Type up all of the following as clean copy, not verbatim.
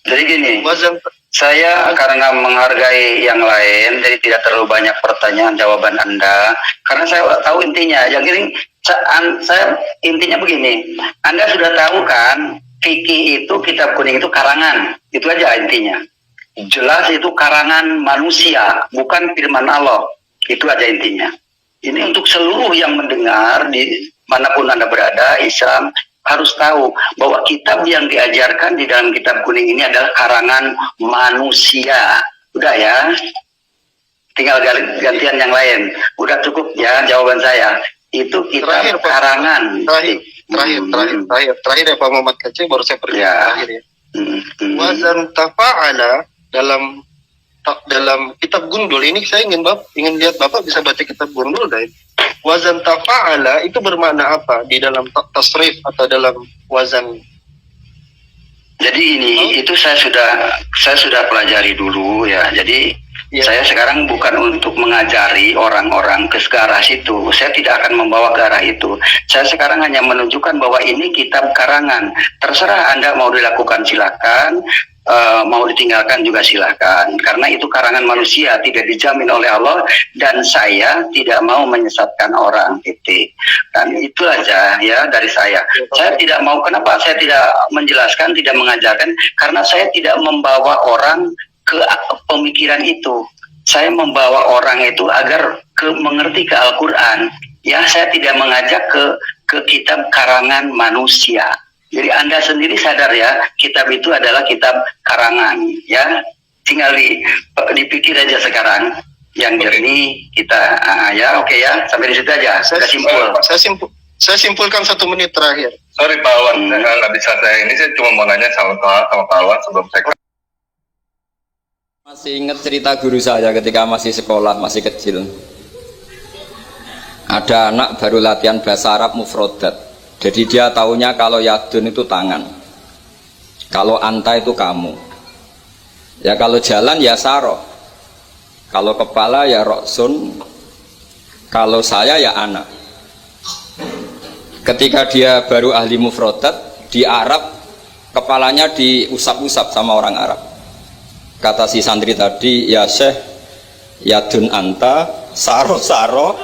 Jadi gini, Wazan saya karena menghargai yang lain, jadi tidak terlalu banyak pertanyaan jawaban Anda, karena saya tahu intinya. Yang ini saya intinya begini, Anda sudah tahu kan, fikih itu kitab kuning itu karangan, itu aja intinya. Jelas itu karangan manusia, bukan firman Allah, itu aja intinya. Ini untuk seluruh yang mendengar di manapun Anda berada, Islam harus tahu bahwa kitab yang diajarkan di dalam kitab kuning ini adalah karangan manusia. Udah ya, tinggal gantian yang lain. Udah cukup ya jawaban saya. Itu kitab Terakhir, Pak. karangan. Terakhir ya Pak Muhammad Kecil, baru saya pergi Ya. terakhir ya. Wazan tafa'ala dalam kitab Gundul ini, saya ingin lihat Bapak bisa baca kitab Gundul deh. Wazan tafa'ala itu bermakna apa di dalam tasrif atau dalam wazan? Jadi ini itu saya sudah pelajari dulu ya. Jadi Ya. saya sekarang bukan untuk mengajari orang-orang ke arah situ. Saya tidak akan membawa ke arah itu. Saya sekarang hanya menunjukkan bahwa ini kitab karangan. Terserah Anda mau dilakukan silakan, mau ditinggalkan juga silakan. Karena itu karangan manusia, tidak dijamin oleh Allah, dan saya tidak mau menyesatkan orang. Titik. Dan itu aja ya dari saya. Saya tidak mau, kenapa saya tidak menjelaskan, tidak mengajarkan, karena saya tidak membawa orang ke pemikiran itu. Saya membawa orang itu agar mengerti ke Al-Quran. Ya, saya tidak mengajak ke kitab karangan manusia. Jadi Anda sendiri sadar ya, kitab itu adalah kitab karangan. Ya, tinggal dipikir aja sekarang. Yang jernih kita, ya oke ya, sampai di situ aja. Saya simpulkan 1 menit terakhir. Sorry Pak Awan, nggak bisa saya ini. Saya cuma mau nanya sama Pak Awan sebelum saya. Masih ingat cerita guru saya ketika masih sekolah, masih kecil. Ada anak baru latihan bahasa Arab mufrodat. Jadi dia taunya kalau yadun itu tangan, kalau anta itu kamu. Ya kalau jalan ya saro, kalau kepala ya roksun, kalau saya ya anak. Ketika dia baru ahli mufrodat, di Arab kepalanya diusap-usap sama orang Arab. Kata si santri tadi, ya Syekh, yadun anta, saro-saro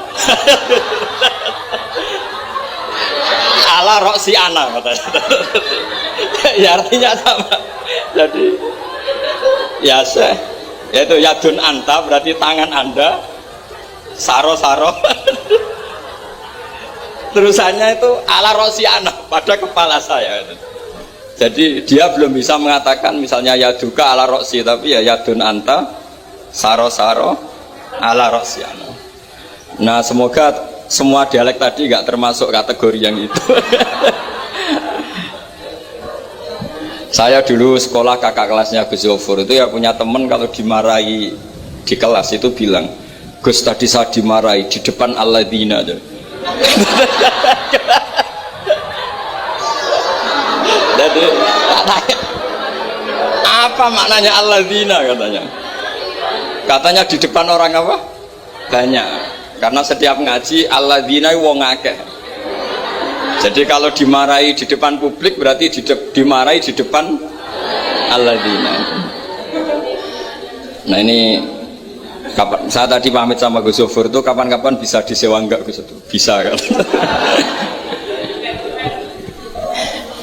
ala roksi ana, katanya. Ya artinya sama. Jadi ya Syekh, yaitu yadun anta berarti tangan Anda, saro-saro terusannya itu ala roksi ana, pada kepala saya. Jadi dia belum bisa mengatakan misalnya yaduka ala roksi, tapi ya yadun anta saro-saro ala roksi ana. Nah semoga semua dialek tadi nggak termasuk kategori yang itu. Saya dulu sekolah kakak kelasnya Gus Zofur itu ya punya teman kalau dimarahi di kelas itu bilang, Gus tadi saya dimarahi di depan alladzina aja. Jadi apa maknanya alladzina katanya di depan orang apa? Banyak. Karena setiap ngaji alladzina wong akeh. Jadi kalau dimarahi di depan publik berarti dimarahi di depan alladzina. Nah ini kapan saya tadi pamit sama Gus Zofur itu kapan-kapan bisa disewa enggak Gus itu? Bisa kan?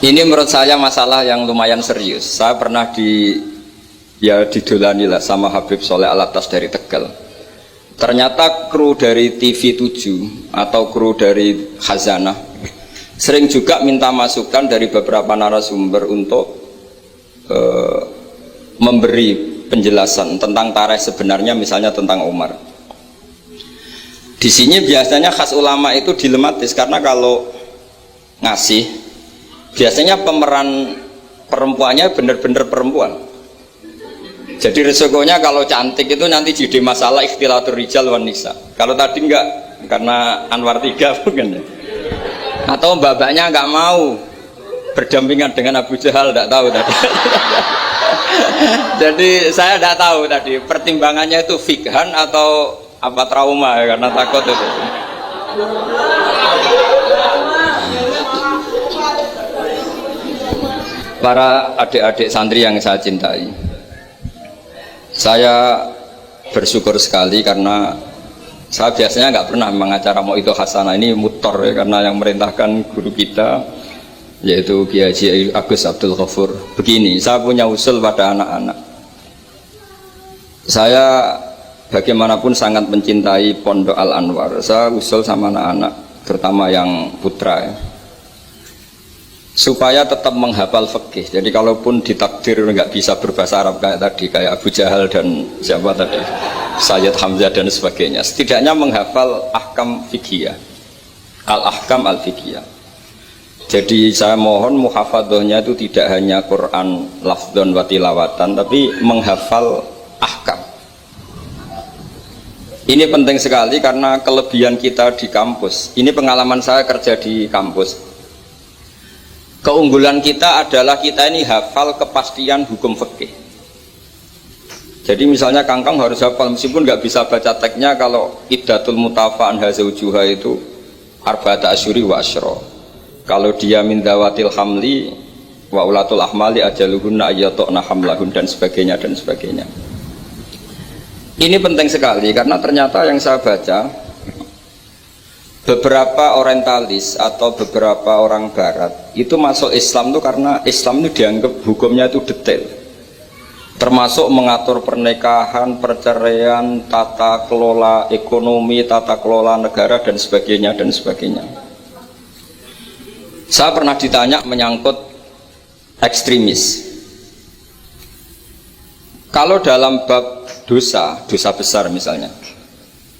Ini menurut saya masalah yang lumayan serius. Saya pernah didolani lah sama Habib Soleh Alatas dari Tegal. Ternyata kru dari TV 7 atau kru dari Khazanah sering juga minta masukan dari beberapa narasumber untuk memberi penjelasan tentang tarikh sebenarnya, misalnya tentang Umar. Di sini biasanya khas ulama itu dilematis karena kalau ngasih biasanya pemeran perempuannya benar-benar perempuan. Jadi resikonya kalau cantik itu nanti jadi masalah ikhtilatur rijal wan nisa. Kalau tadi enggak, karena Anwar 3 bukan ya. Atau mbak-mbaknya enggak mau berdampingan dengan Abu Jahal, enggak tahu tadi. Jadi saya enggak tahu tadi pertimbangannya itu fikhan atau apa trauma ya, karena takut itu. Para adik-adik santri yang saya cintai, saya bersyukur sekali karena saya biasanya nggak pernah mengacara mau itu hasanah, ini mutor ya, karena yang merintahkan guru kita yaitu Kiai Haji Agus Abdul Ghafur. Begini, saya punya usul pada anak-anak. Saya bagaimanapun sangat mencintai Pondok Al Anwar. Saya usul sama anak-anak, terutama yang putra ya, supaya tetap menghafal fikih. Jadi kalaupun ditakdir nggak bisa berbahasa Arab kayak tadi, kayak Abu Jahal dan siapa tadi, Sayyid Hamzah dan sebagainya, setidaknya menghafal ahkam fikih, al-ahkam al-fikih. Jadi saya mohon muhafadzahnya itu tidak hanya Quran lafdzon wa tilawatan, tapi menghafal ahkam. Ini penting sekali karena kelebihan kita di kampus. Ini pengalaman saya kerja di kampus. Keunggulan kita adalah kita ini hafal kepastian hukum fikih. Jadi misalnya Kangkang harus hafal, meskipun nggak bisa baca teksnya, kalau iddatul mutafa'an hazaujuha itu arba'ata asyuri wa asyra. Kalau dia min dawatil hamli wa ulatul ahmali ajaluhunna ayyatuna hamlahun dan sebagainya dan sebagainya. Ini penting sekali karena ternyata yang saya baca, beberapa orientalis atau beberapa orang barat itu masuk Islam itu karena Islam itu dianggap hukumnya itu detail, termasuk mengatur pernikahan, perceraian, tata kelola ekonomi, tata kelola negara dan sebagainya dan sebagainya. Saya pernah ditanya menyangkut ekstremis, kalau dalam bab dosa besar misalnya,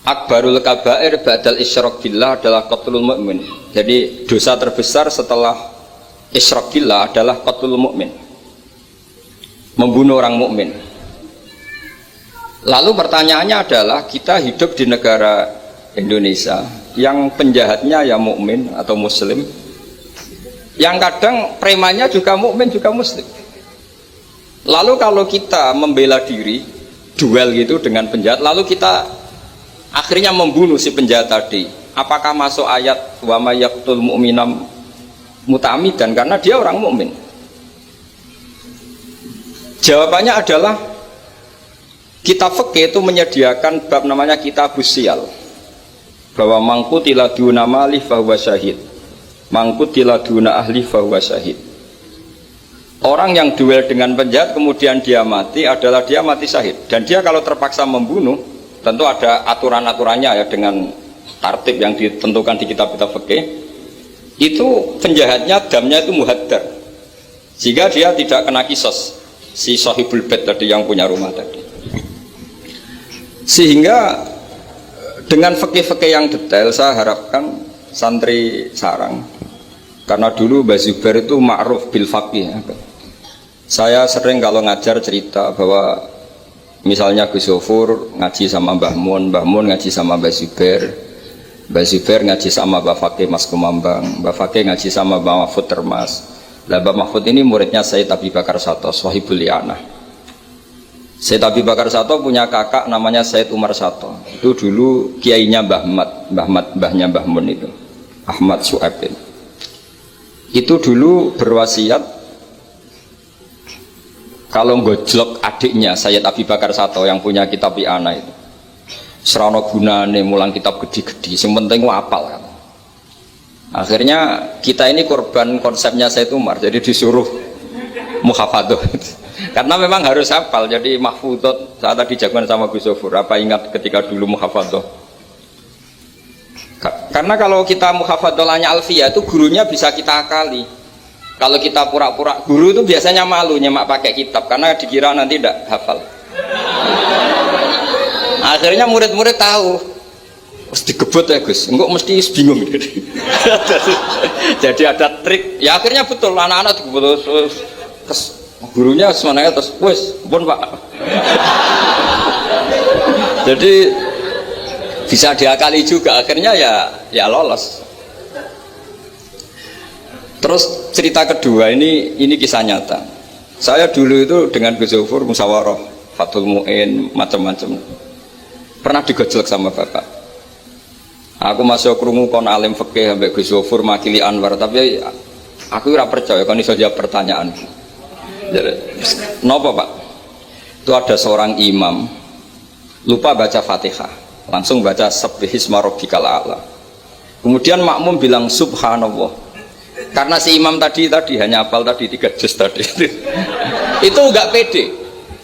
akbarul kabair ba'dal isyrak billah adalah qatlul mu'min. Jadi dosa terbesar setelah isyrak billah adalah qatlul mu'min, membunuh orang mukmin. Lalu pertanyaannya adalah, kita hidup di negara Indonesia yang penjahatnya ya mukmin atau muslim, yang kadang premannya juga mukmin juga muslim. Lalu kalau kita membela diri duel gitu dengan penjahat, lalu kita akhirnya membunuh si penjahat tadi, apakah masuk ayat wa may yaqtul mu'minam muta'ammidan karena dia orang mukmin? Jawabannya adalah kitab fikih itu menyediakan bab namanya kitabus sial, bahwa mangkutila duna mali fahuwa syahid, mangkutila duna ahli fahuwa syahid. Orang yang duel dengan penjahat kemudian dia mati adalah dia mati syahid, dan dia kalau terpaksa membunuh tentu ada aturan-aturannya ya, dengan tartib yang ditentukan di kitab-kitab fikih. Itu penjahatnya damnya itu muhaddar, sehingga dia tidak kena kisos si sahibul bait tadi yang punya rumah tadi. Sehingga dengan fikih-fikih yang detail saya harapkan santri sarang, karena dulu Mbah Zubair itu ma'ruf bil faqih ya. Saya sering kalau ngajar cerita bahwa misalnya Gus Zofur ngaji sama Mbah Mun ngaji sama Mbah Zubair ngaji sama Mbah Fakih Mas Kumambang, Mbah Fakih ngaji sama Mbah Mahfud Termas. Lah Mbah Mahfud ini muridnya Sayyid Abi Bakar Sato, Swahibul Li'anah. Sayyid Abi Bakar Sato punya kakak namanya Sayyid Umar Sato. Itu dulu kiainya mbahnya Mbah Mun itu, Ahmad Su'aib. Itu dulu berwasiat kalau gojlok adiknya Sayyid Abi Bakar Sato yang punya kitab I'anah itu, serana gunane mulang kitab gede-gede, yang penting wapal kan. Akhirnya kita ini korban konsepnya Sayyid Umar, jadi disuruh muhafadzah karena memang harus hafal. Jadi mahfudot saat tadi jagoan sama Gus Zofur, apa ingat ketika dulu muhafadzah? Karena kalau kita muhafadzahnya alfiyah itu gurunya bisa kita akali. Kalau kita pura-pura guru itu biasanya malu nyemak pakai kitab karena dikira nanti tidak hafal. Akhirnya murid-murid tahu, mesti digebut ya Gus, enggak mesti bingung. Jadi ada trik. Ya akhirnya betul anak-anak digebut terus gurunya semuanya terus wes pun Pak. Jadi bisa diakali juga, akhirnya ya lolos. Terus cerita kedua ini kisah nyata. Saya dulu itu dengan Gus Zofur musyawarah, Fathul Mu'in, macam-macam. Pernah digojlok sama bapak. Aku masuk krungu kon alim fikih sampai Gus Zofur makili Anwar, tapi aku ora percaya kon iso jawab pertanyaan. Nopo Pak? Itu ada seorang imam lupa baca Fatihah, langsung baca Subbihisma rabbikal a'la. Kemudian makmum bilang subhanallah. Karena si imam tadi hanya hafal tadi 3 juz tadi. Itu enggak pede.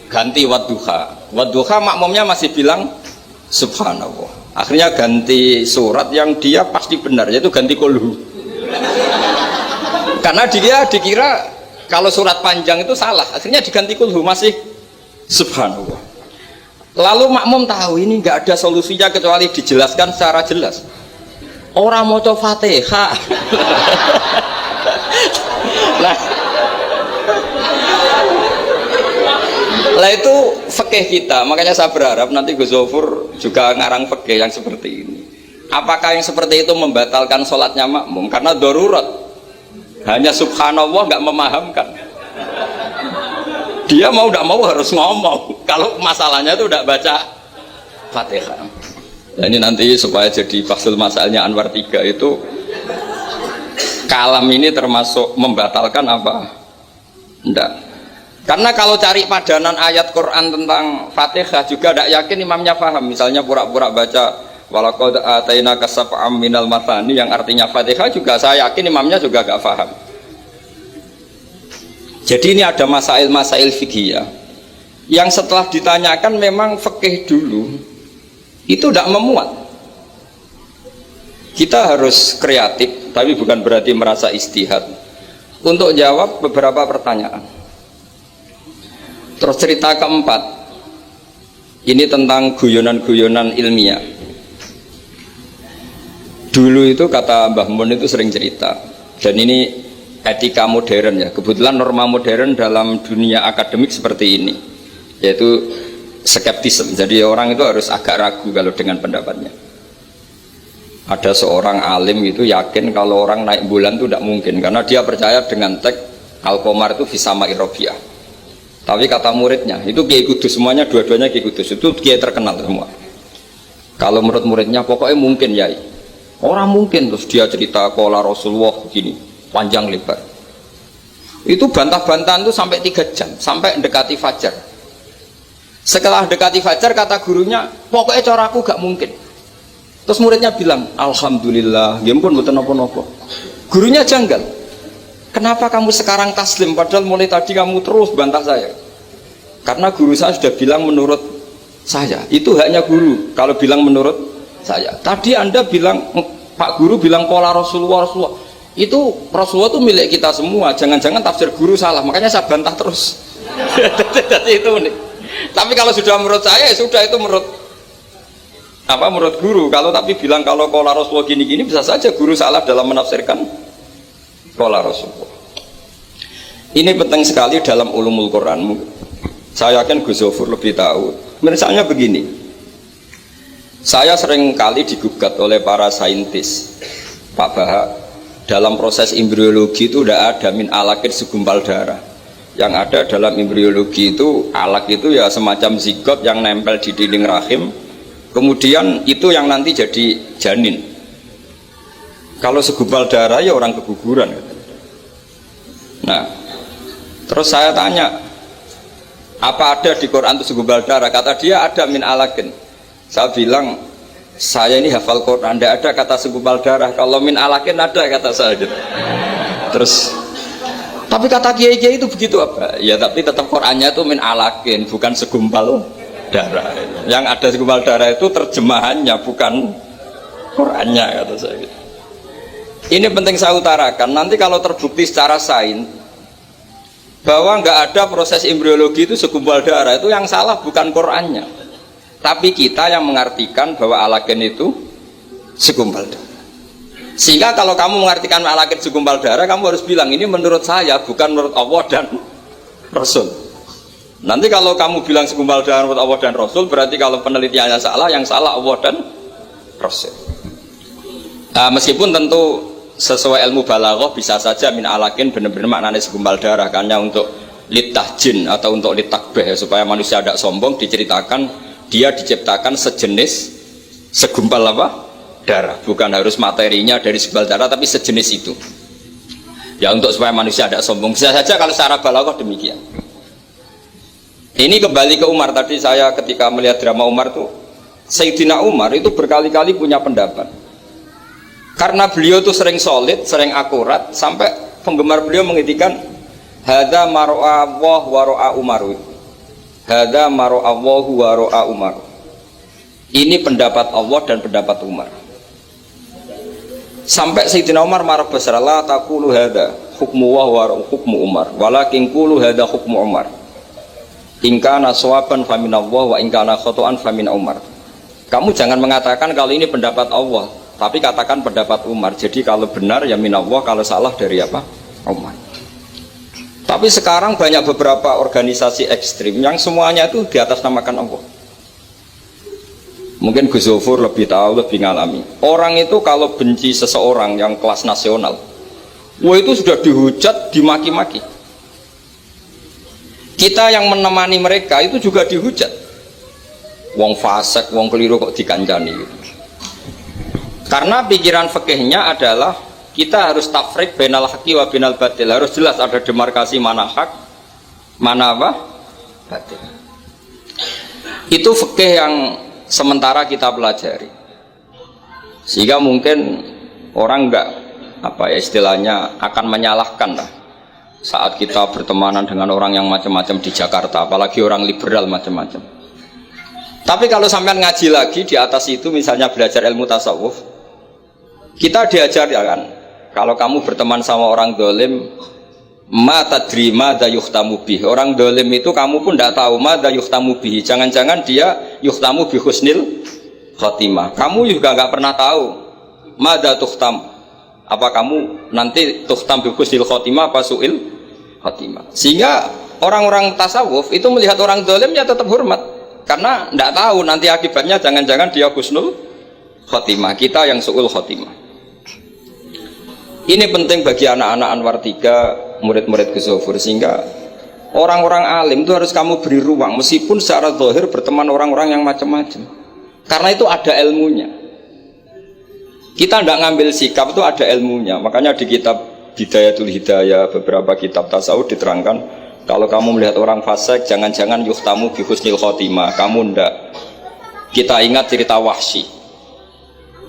Ganti wadduha. Wadduha makmumnya masih bilang subhanallah. Akhirnya ganti surat yang dia pasti benar, yaitu ganti kulhu. Karena dia dikira kalau surat panjang itu salah, akhirnya diganti kulhu masih subhanallah. Lalu makmum tahu ini nggak ada solusinya kecuali dijelaskan secara jelas. Orang mau coba Fatihah. Lah itu fikih kita, makanya saya berharap nanti Gus Zofur juga ngarang fikih yang seperti ini. Apakah yang seperti itu membatalkan sholatnya makmum? Karena darurat. Hanya subhanallah nggak memahamkan. Dia mau tidak mau harus ngomong. Kalau masalahnya itu tidak baca Fatihah. Nah, ini nanti supaya jadi fasul masalahnya Anwar 3 itu kalam ini termasuk membatalkan apa? Tidak. Karena kalau cari padanan ayat Quran tentang Fatihah juga tidak yakin imamnya paham. Misalnya pura-pura baca walaqad atainaka sab'am minal mathani yang artinya Fatihah juga saya yakin imamnya juga gak paham. Jadi ini ada masail-masail fiqhiyah yang setelah ditanyakan memang fikih dulu itu tidak memuat. Kita harus kreatif, tapi bukan berarti merasa istihad untuk jawab beberapa pertanyaan. Terus cerita keempat, ini tentang guyonan-guyonan ilmiah. Dulu itu kata Mbah Mun itu sering cerita, dan ini etika modern ya, kebetulan norma modern dalam dunia akademik seperti ini, yaitu skeptisme. Jadi orang itu harus agak ragu kalau dengan pendapatnya. Ada seorang alim itu yakin kalau orang naik bulan itu tidak mungkin, karena dia percaya dengan teks Al-Qamar itu fisama irobiah. Tapi kata muridnya, itu Kiai Kudus, semuanya dua-duanya Kiai Kudus, itu Kiai terkenal semua. Kalau menurut muridnya pokoknya mungkin ya. Orang mungkin, terus dia cerita kola Rasulullah begini, panjang lebar. Itu bantah-bantahan itu sampai 3 jam, sampai mendekati fajar. Setelah dekati fajar kata gurunya, pokoknya cara aku gak mungkin. Terus muridnya bilang, alhamdulillah, ya ampun betul nopo-nopo. Gurunya janggal, kenapa kamu sekarang taslim padahal mulai tadi kamu terus bantah saya? Karena guru saya sudah bilang menurut saya, itu haknya guru kalau bilang menurut saya. Tadi Anda bilang, Pak Guru bilang pola Rasulullah, itu Rasulullah itu milik kita semua, jangan-jangan tafsir guru salah, makanya saya bantah terus. Jadi itu nih. Tapi kalau sudah menurut saya, sudah itu menurut guru. Kalau tapi bilang kalau pola Rasulullah gini-gini, bisa saja guru salah dalam menafsirkan pola Rasulullah. Ini penting sekali dalam ulumul Quran. Saya yakin Gus Zofur lebih tahu. Misalnya begini, saya sering kali digugat oleh para saintis, Pak Bahak, dalam proses embriologi itu tidak ada min alakir segumpal darah. Yang ada dalam embriologi itu alak itu ya semacam zigot yang nempel di dinding rahim, kemudian itu yang nanti jadi janin. Kalau segumpal darah ya orang keguguran. Nah, terus saya tanya, apa ada di Quran itu segumpal darah? Kata dia ada min alakin. Saya bilang, saya ini hafal Quran, tidak ada kata segumpal darah. Kalau min alakin ada kata saya. Terus, tapi kata kiai-kiai itu begitu apa? Ya tapi tetap Qurannya itu min alakin, bukan segumpal darah. Yang ada segumpal darah itu terjemahannya, bukan Qurannya kata saya. Ini penting saya utarakan. Nanti kalau terbukti secara sains bahwa nggak ada proses embriologi itu segumpal darah, itu yang salah bukan Qurannya. Tapi kita yang mengartikan bahwa alakin itu segumpal darah. Sehingga kalau kamu mengartikan alakin segumpal darah, kamu harus bilang ini menurut saya, bukan menurut Allah dan Rasul. Nanti kalau kamu bilang segumpal darah menurut Allah dan Rasul, berarti kalau penelitiannya salah, yang salah Allah dan Rasul. Nah, meskipun tentu sesuai ilmu balaghah bisa saja min alakin benar-benar maknanya segumpal darah, karena untuk litahjin atau untuk litakbeh supaya manusia tidak sombong, diceritakan dia diciptakan sejenis segumpal apa? Darah, bukan harus materinya dari segumpal darah, tapi sejenis itu. Ya untuk supaya manusia tidak sombong. Bisa saja kalau secara balaghah demikian. Ini kembali ke Umar. Tadi saya ketika melihat drama Umar tuh, Sayyidina Umar itu berkali-kali punya pendapat. Karena beliau tuh sering solid, sering akurat, sampai penggemar beliau mengintikan hadza maro'a Allah wa ro'a Umaru. Hadza maro'a Allah wa ro'a Umaru. Ini pendapat Allah dan pendapat Umar. Sampai Sayyidina Umar marah besar, la taqulu hadza hukmu wa hukmu Umar, walakin qulu hadza hukmu Umar. In kana sawaban fa min Allah wa in kana khata'an fa min Umar. Kamu jangan mengatakan kalau ini pendapat Allah, tapi katakan pendapat Umar. Jadi kalau benar ya min Allah, kalau salah dari apa? Umar. Tapi sekarang banyak beberapa organisasi ekstrim yang semuanya itu di atas namakan Allah. Mungkin Gus Zofur lebih tahu, lebih ngalami. Orang itu kalau benci seseorang yang kelas nasional, wah itu sudah dihujat, dimaki-maki. Kita yang menemani mereka itu juga dihujat. Wong fasik, wong keliru kok dikancani. Karena pikiran fikihnya adalah kita harus tafrik bainal haqqi wa bainal batil. Harus jelas ada demarkasi mana hak, mana apa? Batil. Itu fikih yang sementara kita pelajari. Sehingga mungkin orang enggak apa ya istilahnya akan menyalahkan lah saat kita bertemanan dengan orang yang macam-macam di Jakarta, apalagi orang liberal macam-macam. Tapi kalau sampean ngaji lagi di atas itu, misalnya belajar ilmu tasawuf, kita diajarkan kalau kamu berteman sama orang dolim, ma tadri ma da yuhtamu bih. Orang dolim itu kamu pun tidak tahu ma da yuhtamu bih. Jangan-jangan dia yuhtamu bi husnil khotimah. Kamu juga nggak pernah tahu ma da tuhtam. Apa kamu nanti tuhtam bi husnil khotimah apa suil khotimah. Sehingga orang-orang tasawuf itu melihat orang dolim ya tetap hormat, karena tidak tahu nanti akibatnya jangan-jangan dia husnul khotimah, kita yang suul khotimah. Ini penting bagi anak-anak Anwar 3, murid-murid Gus Zofur, sehingga orang-orang alim itu harus kamu beri ruang, meskipun secara zahir berteman orang-orang yang macam-macam, karena itu ada ilmunya. Kita tidak ngambil sikap, itu ada ilmunya. Makanya di kitab Bidayatul Hidayah, beberapa kitab tasawuf diterangkan, kalau kamu melihat orang fasik, jangan-jangan yuhtamu bi husnil khotimah. Kamu ndak. Kita ingat cerita Wahsy.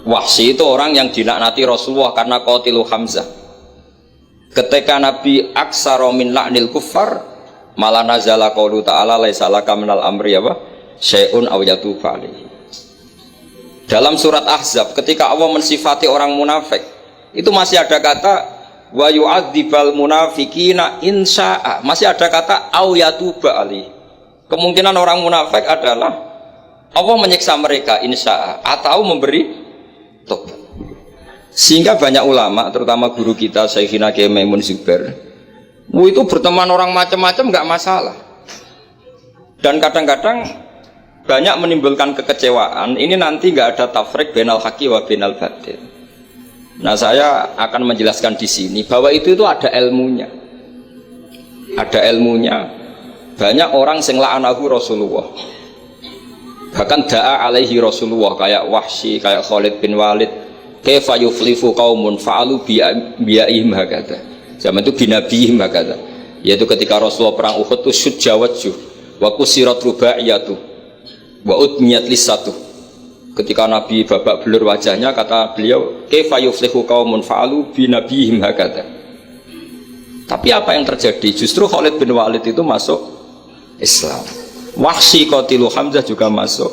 Wahsy itu orang yang dilaknati Rasulullah karena qatilu Hamzah. Ketika Nabi aksara min la'nil kuffar, malah nazala qaulu ta'ala laisa laka minal amri apa? Syai'un aw yatuba alaihi. Dalam surat Ahzab, ketika Allah mensifati orang munafik, itu masih ada kata wa yu'adzibal munafiqina insya'a, masih ada kata au yatuba alaihi. Kemungkinan orang munafik adalah Allah menyiksa mereka insya'a atau memberi tobat. Sehingga banyak ulama, terutama guru kita Syekhina Kiai Maimun Zubair, itu berteman orang macam-macam nggak masalah. Dan kadang-kadang banyak menimbulkan kekecewaan. Ini nanti nggak ada tafrik bainal haqqi wa bainal batil. Nah, saya akan menjelaskan di sini bahwa itu ada ilmunya. Ada ilmunya. Banyak orang sing la'anahu Rasulullah. Bahkan da'a alaihi Rasulullah, kayak Wahsy, kayak Khalid bin Walid. Kaifa yuflifu qaumun fa'alu bi'aihim hakadha. Zaman itu binabihim hakadha. Yaitu ketika Rasulullah perang Uhud itu syujja wajhuh wa kusirat rubaiyatuh wa udmiyat lisatuh. Ketika Nabi babak belur wajahnya, kata beliau kaifa yuflihu qaumun fa'alu bi nabihim hakadha. Tapi apa yang terjadi? Justru Khalid bin Walid itu masuk Islam. Wahsy qatilu Hamzah juga masuk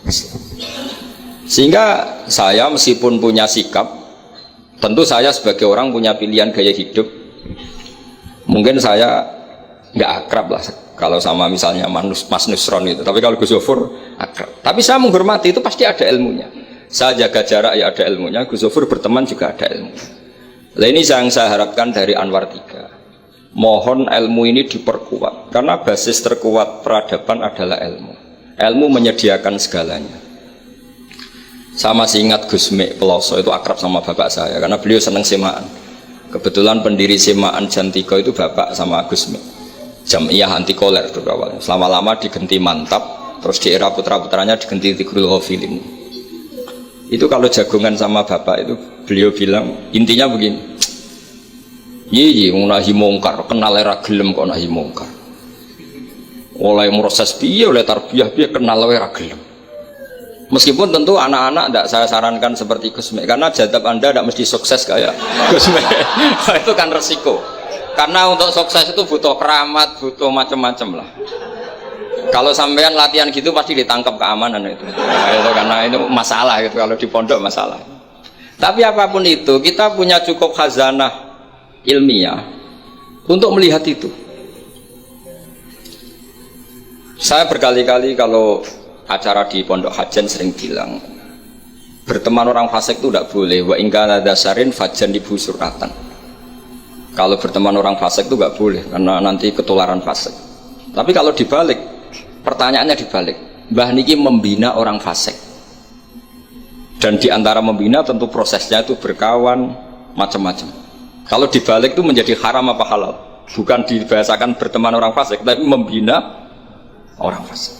Islam. Sehingga saya meskipun punya sikap, tentu saya sebagai orang punya pilihan gaya hidup. Mungkin saya nggak akrab lah kalau sama misalnya Mas Nusron itu, tapi kalau Gus Zofur akrab. Tapi saya menghormati, itu pasti ada ilmunya. Saya jaga jarak ya ada ilmunya, Gus Zofur berteman juga ada ilmunya. Nah, ini yang saya harapkan dari Anwar 3. Mohon ilmu ini diperkuat, karena basis terkuat peradaban adalah ilmu. Ilmu menyediakan segalanya. Saya masih ingat Gus Mek Peloso itu akrab sama bapak saya, karena beliau senang semaan. Kebetulan pendiri semaan Jantiko itu bapak sama Gus Mek. Jamiyah anti koler itu awalnya. Selama-lama diganti Mantap, terus di era putra-putranya diganti Tigrul Ghafilin. Itu kalau jagungan sama bapak itu beliau bilang intinya begini. Iya nahi mungkar, kenal era gelem kok nahi mungkar. oleh proses piye, oleh tarbiyah piye kenal wae ra gelem. Meskipun tentu anak-anak tidak saya sarankan seperti Gus Mek, karena jadab Anda tidak mesti sukses kayak Gus Mek. Itu kan resiko. Karena untuk sukses itu butuh keramat, butuh macam-macam lah. Kalau sampean latihan gitu pasti ditangkap keamanan itu. Itu karena itu masalah gitu, kalau di pondok masalah. Tapi apapun itu, kita punya cukup khazanah ilmiah untuk melihat itu. Saya berkali-kali kalau acara di Pondok Hajan sering bilang, berteman orang fasik itu tidak boleh. Wa ingkana dasarin fajan ibu suratan. Kalau berteman orang fasik itu nggak boleh, karena nanti ketularan fasik. Tapi kalau dibalik, pertanyaannya dibalik, Mbah Niki membina orang fasik. Dan diantara membina tentu prosesnya itu berkawan macam-macam. Kalau dibalik itu menjadi haram apa halal? Bukan dibahasakan berteman orang fasik, tapi membina orang fasik.